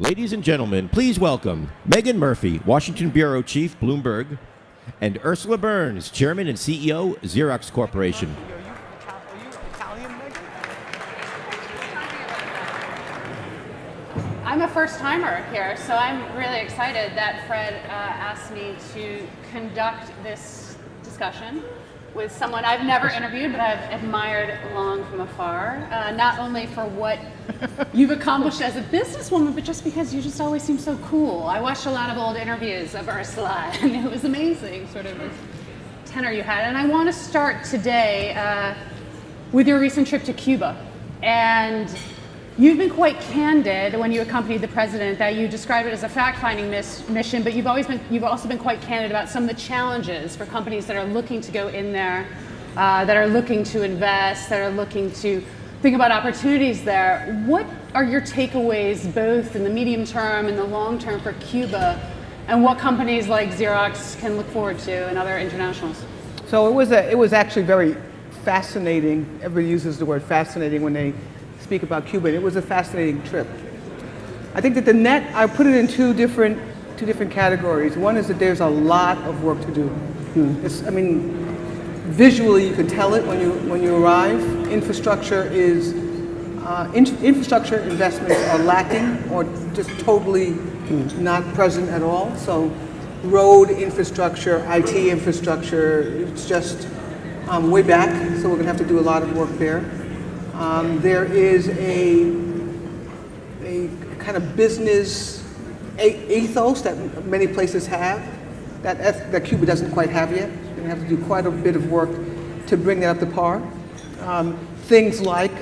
Ladies and gentlemen, please welcome Megan Murphy, Washington Bureau Chief, Bloomberg, and Ursula Burns, Chairman and CEO, Xerox Corporation. Are you Italian, Megan? I'm a first-timer here, so I'm really excited that Fred asked me to conduct this discussion with someone I've never interviewed, but I've admired long from afar, not only for what you've accomplished as a businesswoman, but just because you just always seem so cool. I watched a lot of old interviews of Ursula, and it was amazing, sort of the tenor you had. And I want to start today with your recent trip to Cuba. And you've been quite candid when you accompanied the president that you described it as a fact-finding mission, but you've also been quite candid about some of the challenges for companies that are looking to go in there, that are looking to invest, that are looking to think about opportunities there. What are your takeaways, both in the medium term and the long term, for Cuba, and what companies like Xerox can look forward to and other internationals? So it was actually very fascinating. Everybody uses the word fascinating when they speak about Cuba. It was a fascinating trip. I think that I put it in two different categories. One is that there's a lot of work to do. Visually you can tell it when you arrive. Infrastructure investments are lacking or just totally not present at all. So road infrastructure, IT infrastructure, it's just way back. So we're going to have to do a lot of work there. There is a kind of business ethos that many places have that Cuba doesn't quite have yet. We're going to have to do quite a bit of work to bring that up to par. Things like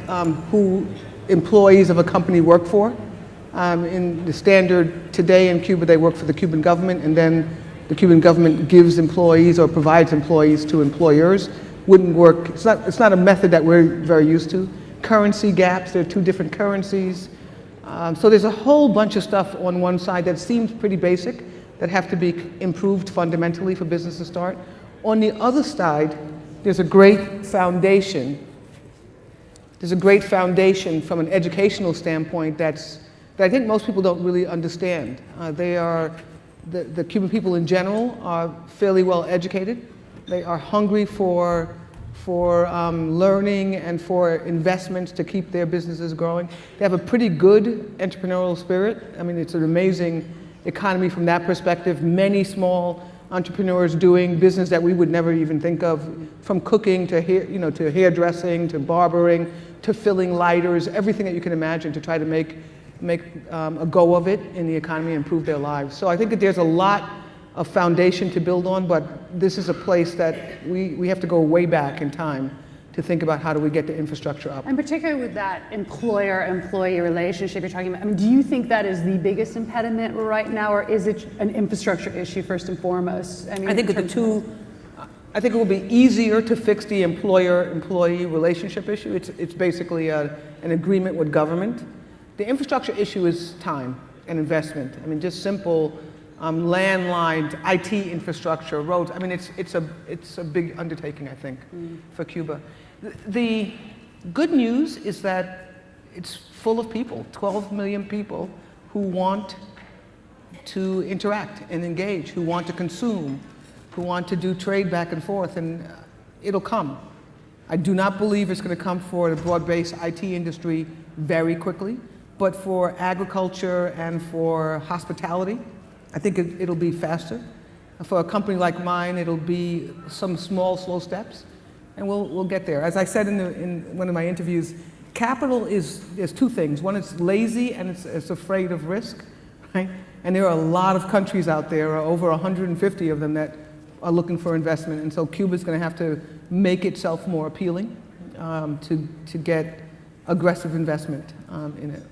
who employees of a company work for. In the standard today in Cuba, they work for the Cuban government, and then the Cuban government gives employees or provides employees to employers. Wouldn't work. It's not a method that we're very used to. Currency gaps, there are two different currencies. So there's a whole bunch of stuff on one side that seems pretty basic that have to be improved fundamentally for business to start. On the other side, there's a great foundation. There's a great foundation from an educational standpoint that I think most people don't really understand. The Cuban people in general are fairly well educated. They are hungry for learning and for investments to keep their businesses growing. They have a pretty good entrepreneurial spirit. I mean, it's an amazing economy from that perspective. Many small entrepreneurs doing business that we would never even think of, from cooking to hairdressing to barbering to filling lighters, everything that you can imagine to try to make a go of it in the economy and improve their lives. So I think that there's a lot of foundation to build on, but this is a place that we have to go way back in time to think about how do we get the infrastructure up. And particularly with that employer-employee relationship you're talking about, I mean, do you think that is the biggest impediment right now, or is it an infrastructure issue first and foremost? I think it will be easier to fix the employer-employee relationship issue. It's basically an agreement with government. The infrastructure issue is time and investment. I mean, just simple landlines, IT infrastructure, roads. I mean, it's a big undertaking, I think, for Cuba. The good news is that it's full of people, 12 million people who want to interact and engage, who want to consume, who want to do trade back and forth, and it'll come. I do not believe it's going to come for the broad-based IT industry very quickly, but for agriculture and for hospitality, I think it'll be faster. For a company like mine, it'll be some small, slow steps, and we'll get there. As I said in one of my interviews, capital there's two things. One, it's lazy and it's afraid of risk, right? And there are a lot of countries out there, over 150 of them, that are looking for investment, and so Cuba's going to have to make itself more appealing to get aggressive investment in it.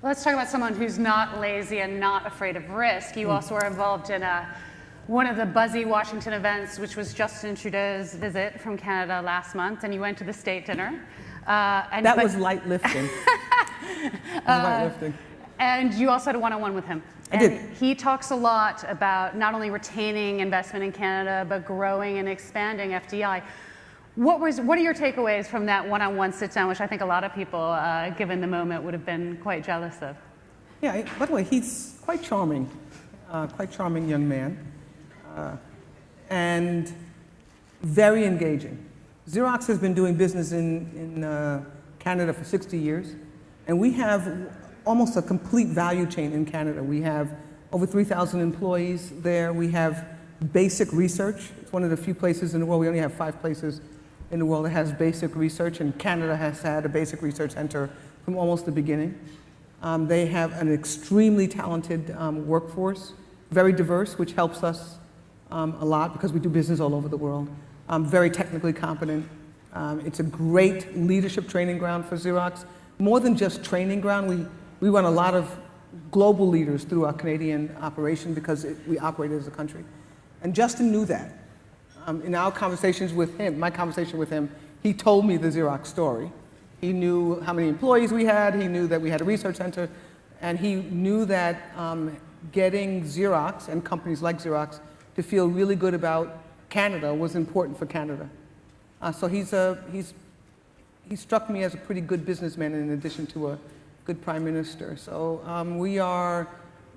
Let's talk about someone who's not lazy and not afraid of risk. You also were involved in one of the buzzy Washington events, which was Justin Trudeau's visit from Canada last month, and you went to the state dinner. That was light lifting. And you also had a one-on-one with him. I did. He talks a lot about not only retaining investment in Canada, but growing and expanding FDI. What are your takeaways from that one-on-one sit-down, which I think a lot of people, given the moment, would have been quite jealous of? Yeah, by the way, he's quite charming young man, and very engaging. Xerox has been doing business in Canada for 60 years, and we have almost a complete value chain in Canada. We have over 3,000 employees there. We have basic research. It's one of the few places in the world, we only have 5 places in the world that has basic research, and Canada has had a basic research center from almost the beginning. They have an extremely talented workforce, very diverse, which helps us a lot because we do business all over the world. Very technically competent. It's a great leadership training ground for Xerox. More than just training ground, we run a lot of global leaders through our Canadian operation because we operate as a country. And Justin knew that. In our conversations with him, my conversation with him, he told me the Xerox story. He knew how many employees we had, he knew that we had a research center, and he knew that getting Xerox and companies like Xerox to feel really good about Canada was important for Canada. So he struck me as a pretty good businessman in addition to a good prime minister. So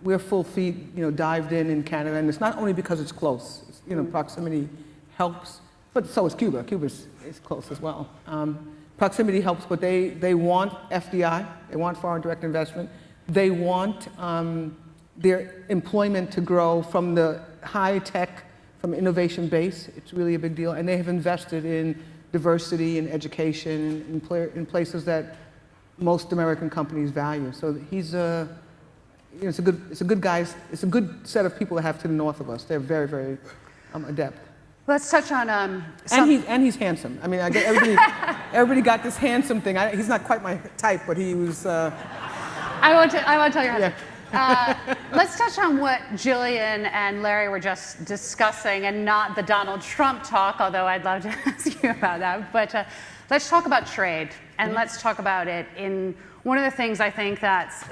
we're full feet, dived in Canada, and it's not only because it's close. Proximity helps, but so is Cuba. Cuba is close as well. Proximity helps, but they want FDI. They want foreign direct investment. They want their employment to grow from the high tech, from innovation base. It's really a big deal, and they have invested in diversity and education in places that most American companies value. So he's it's a good guy. It's a good set of people to have to the north of us. They're very, very adept. Let's touch on and he's handsome. I mean, I get everybody got this handsome thing. He's not quite my type, but he was. I won't tell your husband. Yeah. Let's touch on what Jillian and Larry were just discussing, and not the Donald Trump talk, although I'd love to ask you about that. But let's talk about trade, and let's talk about it in one of the things I think that's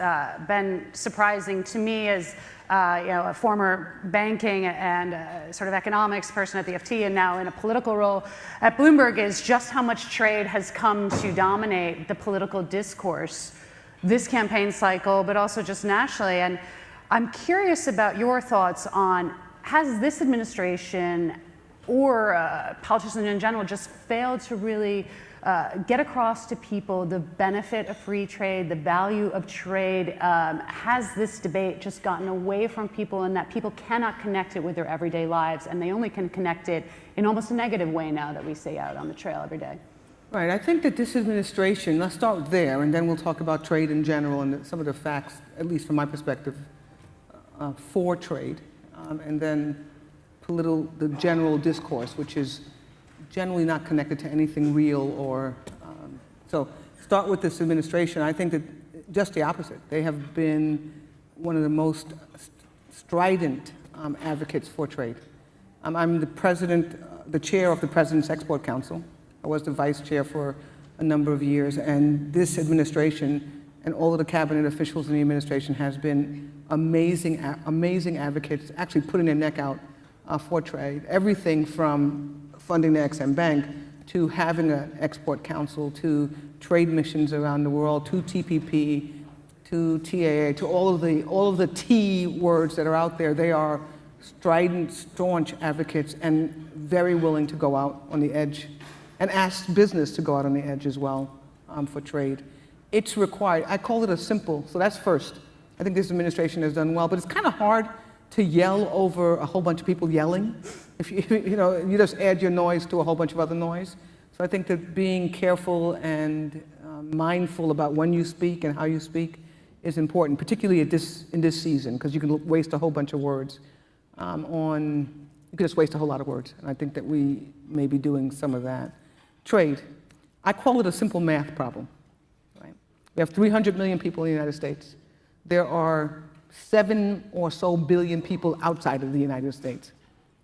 been surprising to me as a former banking and sort of economics person at the FT, and now in a political role at Bloomberg, is just how much trade has come to dominate the political discourse this campaign cycle, but also just nationally. And I'm curious about your thoughts on, has this administration or politicians in general just failed to really get across to people the benefit of free trade, the value of trade? Has this debate just gotten away from people, and that people cannot connect it with their everyday lives, and they only can connect it in almost a negative way now that we see out on the trail every day? Right. I think that this administration, let's start there, and then we'll talk about trade in general and some of the facts, at least from my perspective, for trade, and then the general discourse, which is generally not connected to anything real or. So start with this administration. I think that just the opposite. They have been one of the most strident advocates for trade. I'm the chair of the President's Export Council. I was the vice chair for a number of years, and this administration and all of the cabinet officials in the administration has been amazing advocates, actually putting their neck out for trade. Everything from funding the EXIM Bank to having an export council to trade missions around the world to TPP to TAA to all of the T words that are out there. They are strident, staunch advocates and very willing to go out on the edge and ask business to go out on the edge as well for trade. It's required. I call it a simple, so that's first. I think this administration has done well, but it's kind of hard to yell over a whole bunch of people yelling. If you just add your noise to a whole bunch of other noise. So I think that being careful and mindful about when you speak and how you speak is important, particularly in this season, because you can waste a whole bunch of words you could just waste a whole lot of words, and I think that we may be doing some of that. Trade. I call it a simple math problem. Right? We have 300 million people in the United States. There are 7 or so billion people outside of the United States.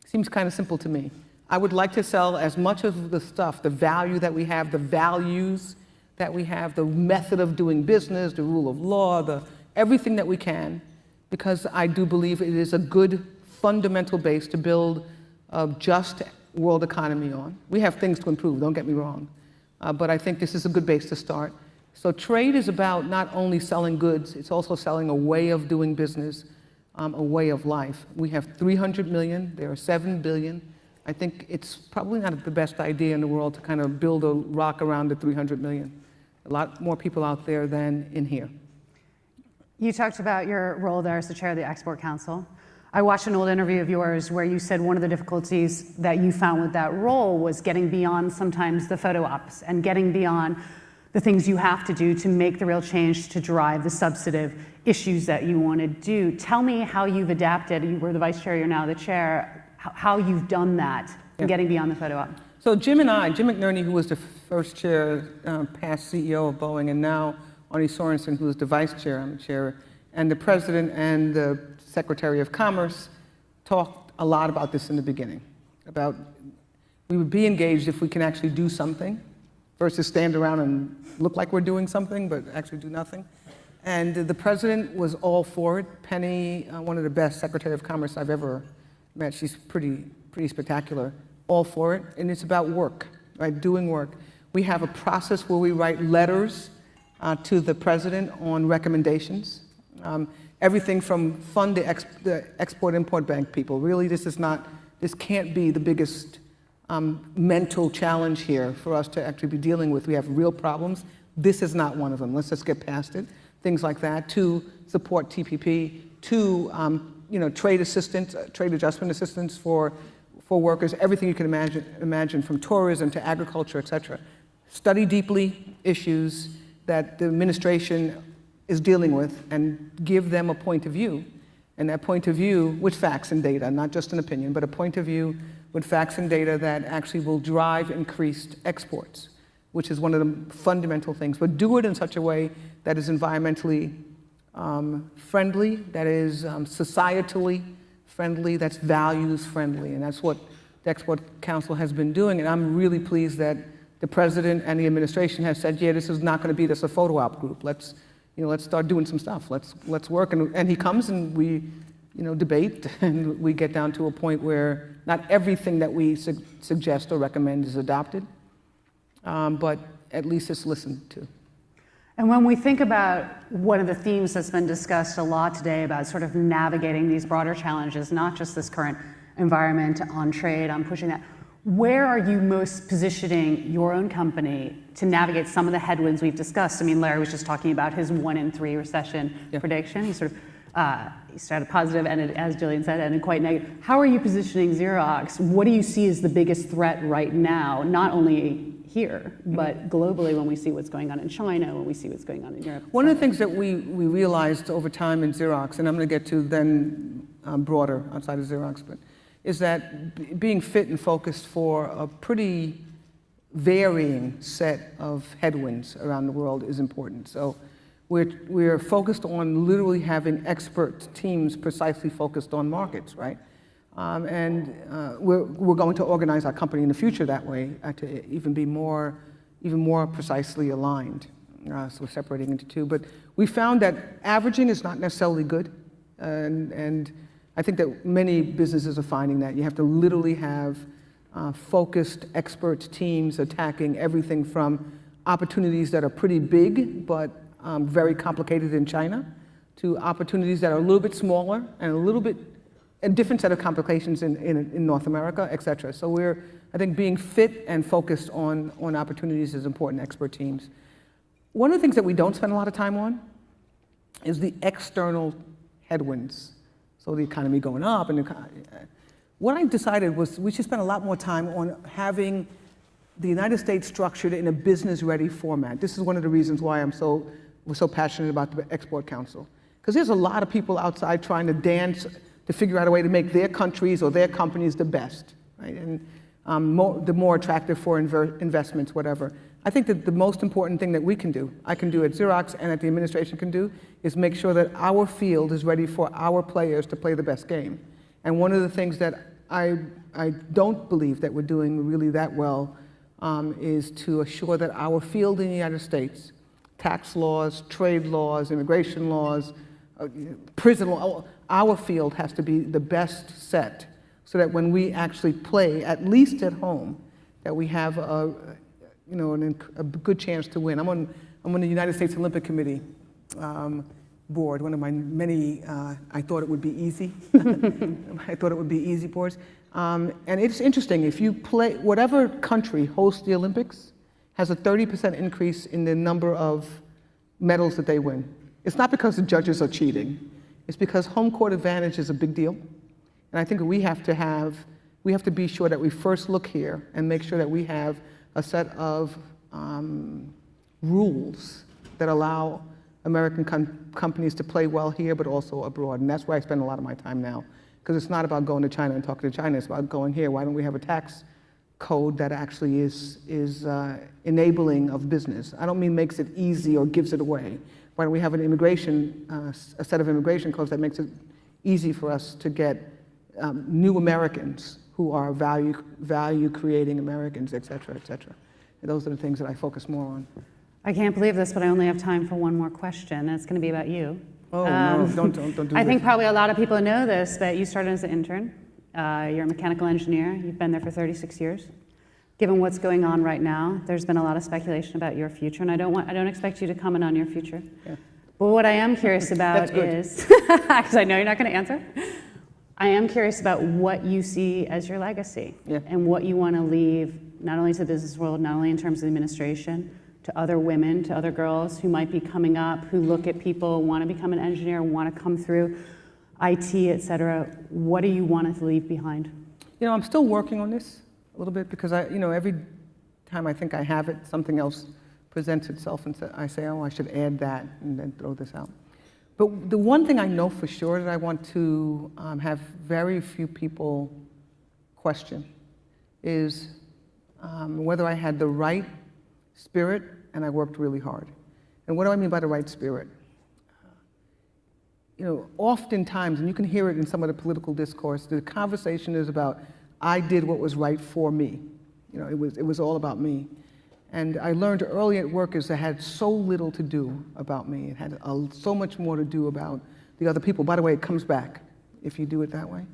Seems kind of simple to me. I would like to sell as much of the stuff, the value that we have, the values that we have, the method of doing business, the rule of law, everything that we can, because I do believe it is a good fundamental base to build a just world economy on. We have things to improve, don't get me wrong, but I think this is a good base to start. So trade is about not only selling goods, it's also selling a way of doing business, a way of life. We have 300 million, there are 7 billion. I think it's probably not the best idea in the world to kind of build a rock around the 300 million. A lot more people out there than in here. You talked about your role there as the chair of the Export Council. I watched an old interview of yours where you said one of the difficulties that you found with that role was getting beyond sometimes the photo ops and getting beyond the things you have to do to make the real change to drive the substantive issues that you want to do. Tell me how you've adapted. You were the vice chair, you're now the chair. How you've done that in getting beyond the photo op. So Jim McNerney, who was the first chair, past CEO of Boeing, and now Arnie Sorensen, who is the vice chair, I'm the chair, and the president and the Secretary of Commerce talked a lot about this in the beginning, about we would be engaged if we can actually do something versus stand around and look like we're doing something but actually do nothing. And the president was all for it. Penny, one of the best Secretary of Commerce I've ever met, she's pretty spectacular, all for it. And it's about work, right, doing work. We have a process where we write letters to the president on recommendations. Everything from fund the Export-Import Bank people. Really, this can't be the biggest mental challenge here for us to actually be dealing with. We have real problems. This is not one of them. Let's just get past it. Things like that, to support TPP, to trade assistance, trade adjustment assistance for workers, everything you can imagine from tourism to agriculture, et cetera. Study deeply issues that the administration is dealing with and give them a point of view. And that point of view with facts and data, not just an opinion, but a point of view with facts and data that actually will drive increased exports, which is one of the fundamental things. But do it in such a way that is environmentally friendly, that is societally friendly, that's values friendly. And that's what the Export Council has been doing. And I'm really pleased that the president and the administration have said, yeah, this is not going to be just a photo op group. Let's start doing some stuff. Let's work. And he comes and we, debate, and we get down to a point where not everything that we suggest or recommend is adopted, but at least it's listened to. And when we think about one of the themes that's been discussed a lot today about sort of navigating these broader challenges, not just this current environment on trade, on pushing that, where are you most positioning your own company to navigate some of the headwinds we've discussed? I mean, Larry was just talking about his 1 in 3 recession prediction. He sort of he started positive, and as Jillian said, ended quite negative. How are you positioning Xerox? What do you see as the biggest threat right now, not only here, but globally when we see what's going on in China, when we see what's going on in Europe? One of the things that we realized over time in Xerox, and I'm going to get to then broader outside of Xerox, but is that being fit and focused for a pretty varying set of headwinds around the world is important. So we're focused on literally having expert teams precisely focused on markets, right? We're going to organize our company in the future that way to even be more precisely aligned. So we're separating into two. But we found that averaging is not necessarily good, and I think that many businesses are finding that. You have to literally have focused expert teams attacking everything from opportunities that are pretty big but very complicated in China to opportunities that are a little bit smaller and a different set of complications in North America, et cetera. So I think being fit and focused on opportunities is important, expert teams. One of the things that we don't spend a lot of time on is the external headwinds. So the economy going up, and what I decided was we should spend a lot more time on having the United States structured in a business-ready format. This is one of the reasons why we're so passionate about the Export Council, because there's a lot of people outside trying to dance to figure out a way to make their countries or their companies the best, right? And the more attractive for investments, whatever. I think that the most important thing that I can do at Xerox and that the administration can do, is make sure that our field is ready for our players to play the best game. And one of the things that I don't believe that we're doing really that well is to assure that our field in the United States, tax laws, trade laws, immigration laws, prison law, our field has to be the best set so that when we actually play, at least at home, that we have a good chance to win. I'm I'm on the United States Olympic Committee board, one of my many, I thought it would be easy. I thought it would be easy boards. And it's interesting, if you play, whatever country hosts the Olympics has a 30% increase in the number of medals that they win. It's not because the judges are cheating. It's because home court advantage is a big deal. And I think we have to be sure that we first look here and make sure that we have a set of rules that allow American companies to play well here, but also abroad. And that's where I spend a lot of my time now. Because it's not about going to China and talking to China, it's about going here. Why don't we have a tax code that actually is enabling of business? I don't mean makes it easy or gives it away. Why don't we have an immigration, a set of immigration codes that makes it easy for us to get new Americans who are value-creating Americans, et cetera, et cetera. And those are the things that I focus more on. I can't believe this, but I only have time for one more question, and it's going to be about you. Oh, no, don't do this. I think probably a lot of people know this, but you started as an intern. You're a mechanical engineer. You've been there for 36 years. Given what's going on right now, there's been a lot of speculation about your future, and I don't expect you to comment on your future. Yeah. But what I am curious about is, because I know you're not going to answer, I am curious about what you see as your legacy and what you want to leave, not only to the business world, not only in terms of the administration, to other women, to other girls who might be coming up, who look at people, want to become an engineer, want to come through IT, et cetera. What do you want to leave behind? You know, I'm still working on this a little bit because every time I think I have it, something else presents itself and I say, oh, I should add that and then throw this out. But the one thing I know for sure that I want to have very few people question is whether I had the right spirit and I worked really hard. And what do I mean by the right spirit? Oftentimes, and you can hear it in some of the political discourse, the conversation is about, I did what was right for me. It was all about me. And I learned early at work is it had so little to do about me. It had so much more to do about the other people. By the way, it comes back if you do it that way.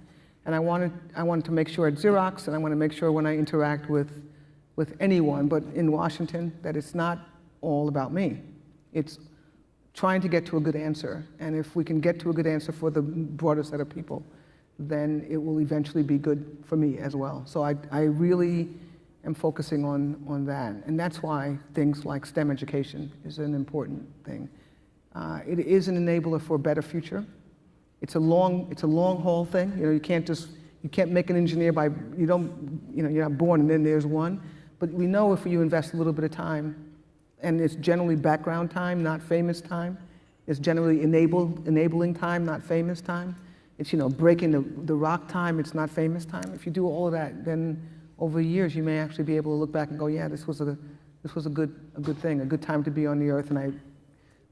And I wanted to make sure at Xerox, and I want to make sure when I interact with anyone, but in Washington, that it's not all about me. It's trying to get to a good answer. And if we can get to a good answer for the broader set of people, then it will eventually be good for me as well. So I really am focusing on that. And that's why things like STEM education is an important thing. It is an enabler for a better future. It's a long haul thing. You can't make an engineer you're not born and then there's one. But we know if you invest a little bit of time, and it's generally background time, not famous time. It's generally enabling time, not famous time. It's breaking the rock time, it's not famous time. If you do all of that, then over years you may actually be able to look back and go, yeah, this was a good thing, a good time to be on the earth, and I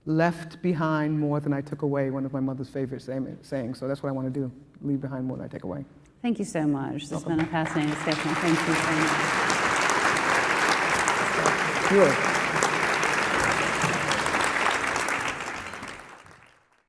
left behind more than I took away, one of my mother's favorite sayings. So that's what I want to do, leave behind more than I take away. Thank you so much. This has been a fascinating discussion. Thank you so much. Sure.